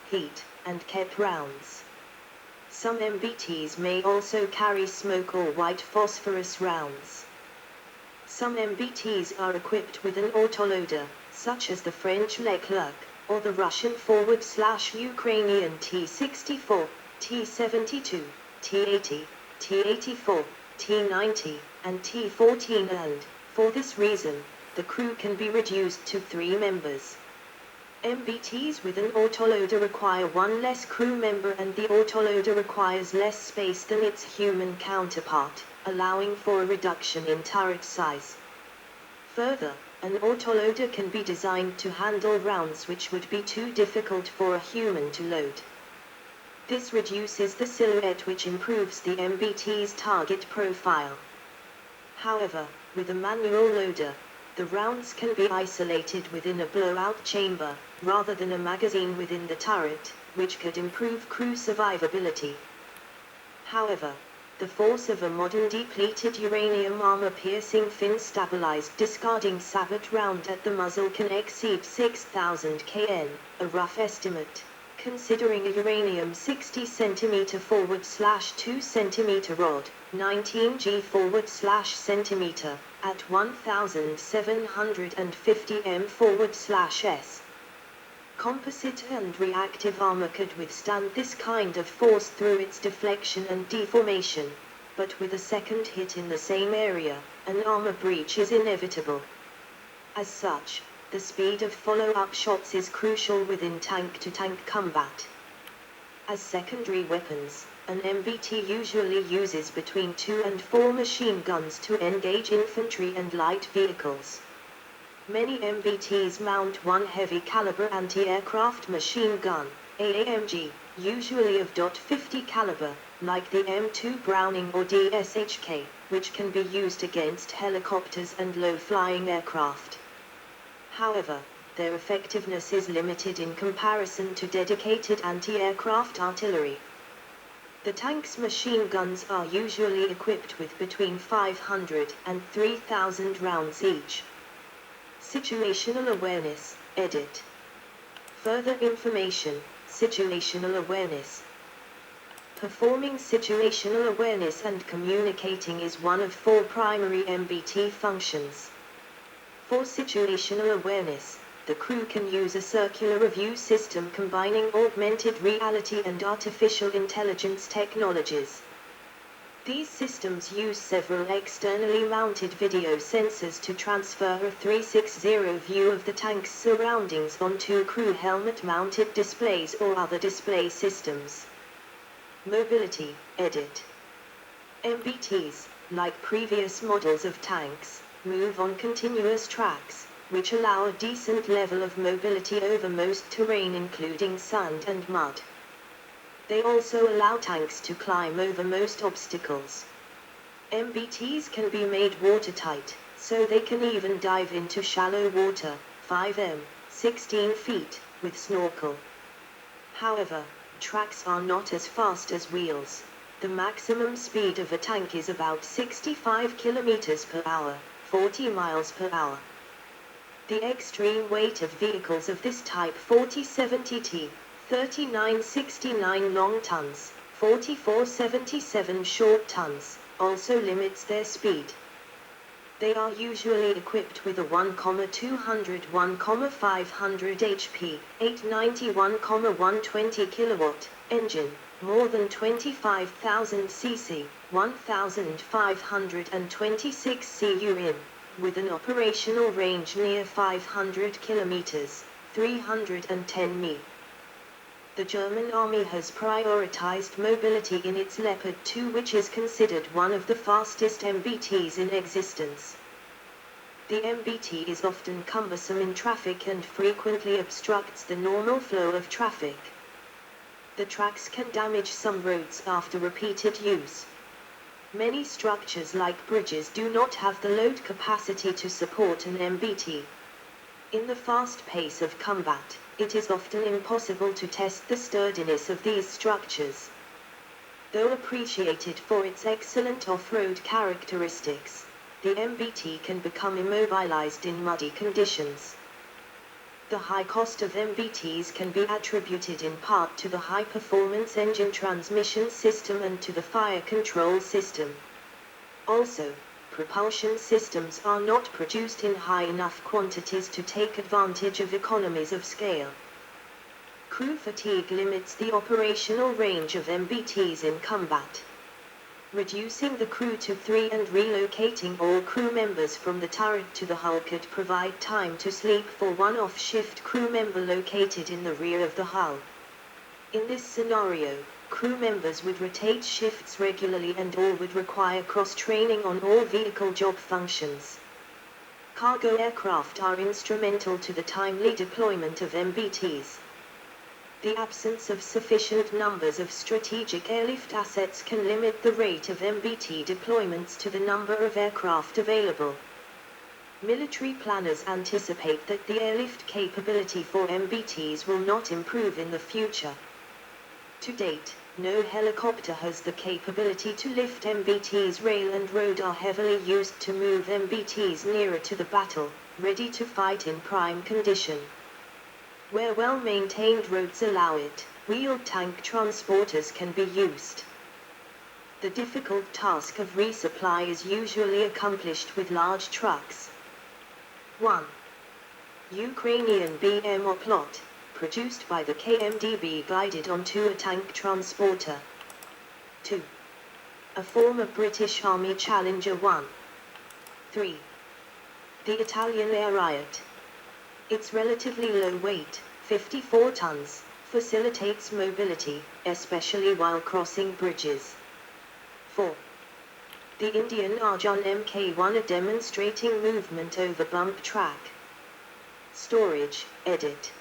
heat, and kept rounds. Some MBTs may also carry smoke or white phosphorus rounds. Some MBTs are equipped with an autoloader, such as the French Leclerc, or the Russian /Ukrainian T-64, T-72, T-80, T-84, T-90, and T-14 and, for this reason, the crew can be reduced to 3 members. MBTs with an autoloader require one less crew member and the autoloader requires less space than its human counterpart, allowing for a reduction in turret size. Further, an autoloader can be designed to handle rounds which would be too difficult for a human to load. This reduces the silhouette, which improves the MBT's target profile. However, with a manual loader, the rounds can be isolated within a blowout chamber, rather than a magazine within the turret, which could improve crew survivability. However, the force of a modern depleted uranium armor-piercing fin-stabilized discarding sabot round at the muzzle can exceed 6,000 kN, a rough estimate, considering a uranium 60 cm /2 cm rod, 19 G /cm, at 1,750 m/s. Composite and reactive armor could withstand this kind of force through its deflection and deformation, but with a second hit in the same area, an armor breach is inevitable. As such, the speed of follow-up shots is crucial within tank-to-tank combat. As secondary weapons, an MBT usually uses between 2 and 4 machine guns to engage infantry and light vehicles. Many MBTs mount one heavy-caliber anti-aircraft machine gun, AAMG, usually of .50 caliber, like the M2 Browning or DSHK, which can be used against helicopters and low-flying aircraft. However, their effectiveness is limited in comparison to dedicated anti-aircraft artillery. The tank's machine guns are usually equipped with between 500 and 3,000 rounds each. Situational awareness, edit. Further information, situational awareness. Performing situational awareness and communicating is one of 4 primary MBT functions. For situational awareness, the crew can use a circular review system combining augmented reality and artificial intelligence technologies. These systems use several externally mounted video sensors to transfer a 360 view of the tank's surroundings onto crew helmet-mounted displays or other display systems. Mobility, edit. MBTs, like previous models of tanks, move on continuous tracks, which allow a decent level of mobility over most terrain including sand and mud. They also allow tanks to climb over most obstacles. MBTs can be made watertight, so they can even dive into shallow water, 5 m, 16 feet, with snorkel. However, tracks are not as fast as wheels. The maximum speed of a tank is about 65 km per hour, 40 miles per hour. The extreme weight of vehicles of this type 4070T, 3969 long tons, 4477 short tons, also limits their speed. They are usually equipped with a 1,200 1,500 HP, 891,120 kW engine, more than 25,000 cc, 1,526 cu in, with an operational range near 500 km, 310 mi. The German Army has prioritized mobility in its Leopard 2, which is considered one of the fastest MBTs in existence. The MBT is often cumbersome in traffic and frequently obstructs the normal flow of traffic. The tracks can damage some roads after repeated use. Many structures like bridges do not have the load capacity to support an MBT. In the fast pace of combat, it is often impossible to test the sturdiness of these structures. Though appreciated for its excellent off-road characteristics, the MBT can become immobilized in muddy conditions. The high cost of MBTs can be attributed in part to the high-performance engine transmission system and to the fire control system. Also, propulsion systems are not produced in high enough quantities to take advantage of economies of scale. Crew fatigue limits the operational range of MBTs in combat. Reducing the crew to 3 and relocating all crew members from the turret to the hull could provide time to sleep for one off-shift crew member located in the rear of the hull. In this scenario, crew members would rotate shifts regularly and all would require cross-training on all vehicle job functions. Cargo aircraft are instrumental to the timely deployment of MBTs. The absence of sufficient numbers of strategic airlift assets can limit the rate of MBT deployments to the number of aircraft available. Military planners anticipate that the airlift capability for MBTs will not improve in the future. To date, no helicopter has the capability to lift MBTs. Rail and road are heavily used to move MBTs nearer to the battle, ready to fight in prime condition. Where well-maintained roads allow it, wheeled tank transporters can be used. The difficult task of resupply is usually accomplished with large trucks. 1. Ukrainian BM Oplot, produced by the KMDB, guided onto a tank transporter. 2. A former British Army Challenger 1. 3. The Italian Air Riot. Its relatively low weight, 54 tons, facilitates mobility, especially while crossing bridges. 4. The Indian Arjun Mk1, a demonstrating movement over bump track. Storage, edit.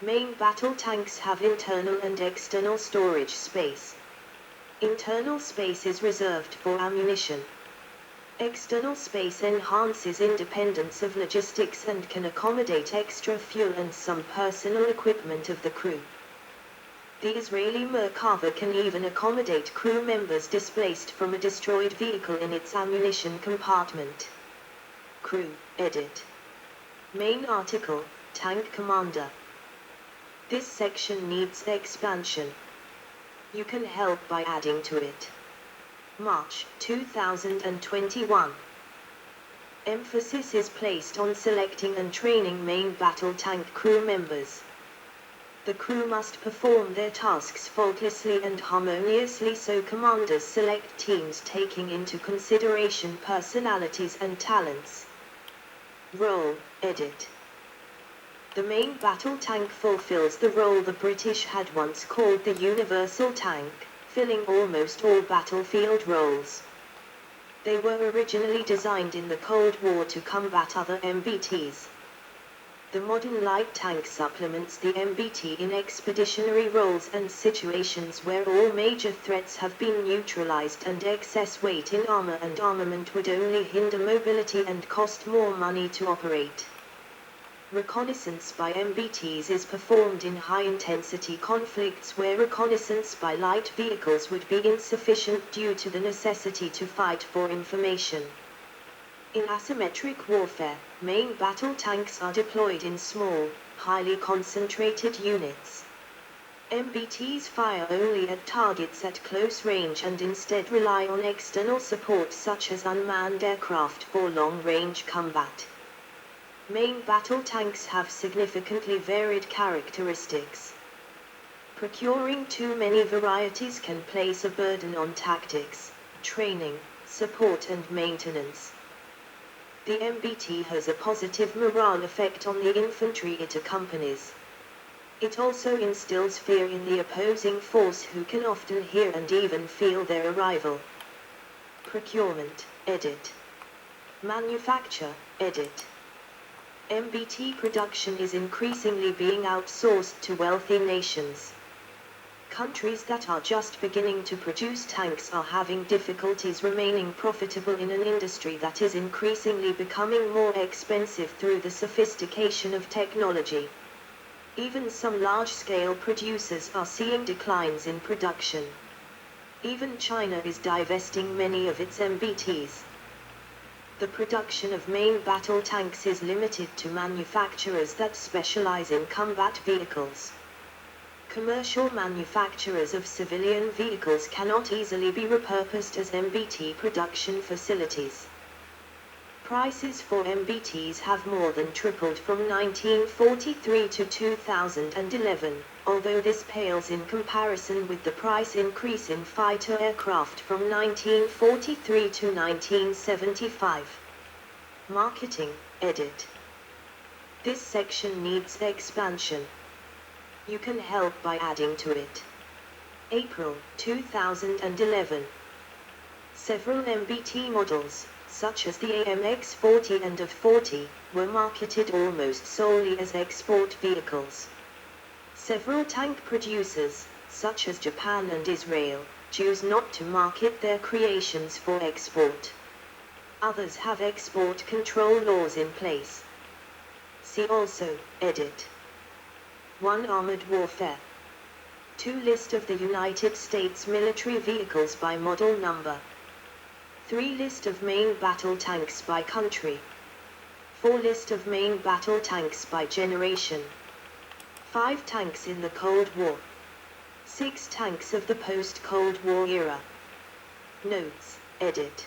Main battle tanks have internal and external storage space. Internal space is reserved for ammunition. External space enhances independence of logistics and can accommodate extra fuel and some personal equipment of the crew. The Israeli Merkava can even accommodate crew members displaced from a destroyed vehicle in its ammunition compartment. Crew, edit. Main article, Tank Commander. This section needs expansion. You can help by adding to it. March 2021. Emphasis is placed on selecting and training main battle tank crew members. The crew must perform their tasks faultlessly and harmoniously, so commanders select teams taking into consideration personalities and talents. Role, edit. The main battle tank fulfills the role the British had once called the universal tank, filling almost all battlefield roles. They were originally designed in the Cold War to combat other MBTs. The modern light tank supplements the MBT in expeditionary roles and situations where all major threats have been neutralized and excess weight in armor and armament would only hinder mobility and cost more money to operate. Reconnaissance by MBTs is performed in high-intensity conflicts where reconnaissance by light vehicles would be insufficient due to the necessity to fight for information. In asymmetric warfare, main battle tanks are deployed in small, highly concentrated units. MBTs fire only at targets at close range and instead rely on external support such as unmanned aircraft for long-range combat. Main battle tanks have significantly varied characteristics. Procuring too many varieties can place a burden on tactics, training, support and maintenance. The MBT has a positive morale effect on the infantry it accompanies. It also instills fear in the opposing force, who can often hear and even feel their arrival. Procurement, edit. Manufacture, edit. MBT production is increasingly being outsourced to wealthy nations. Countries that are just beginning to produce tanks are having difficulties remaining profitable in an industry that is increasingly becoming more expensive through the sophistication of technology. Even some large-scale producers are seeing declines in production. Even China is divesting many of its MBTs. The production of main battle tanks is limited to manufacturers that specialize in combat vehicles. Commercial manufacturers of civilian vehicles cannot easily be repurposed as MBT production facilities. Prices for MBTs have more than tripled from 1943 to 2011, although this pales in comparison with the price increase in fighter aircraft from 1943 to 1975. Marketing, edit. This section needs expansion. You can help by adding to it. April 2011. Several MBT models, such as the AMX-40 and AV-40, were marketed almost solely as export vehicles. Several tank producers, such as Japan and Israel, choose not to market their creations for export. Others have export control laws in place. See also, edit. 1. Armored warfare. 2. List of the United States military vehicles by model number. 3. List of main battle tanks by country. 4. List of main battle tanks by generation. 5. Tanks in the Cold War. 6. Tanks of the post-Cold War era. Notes, edit.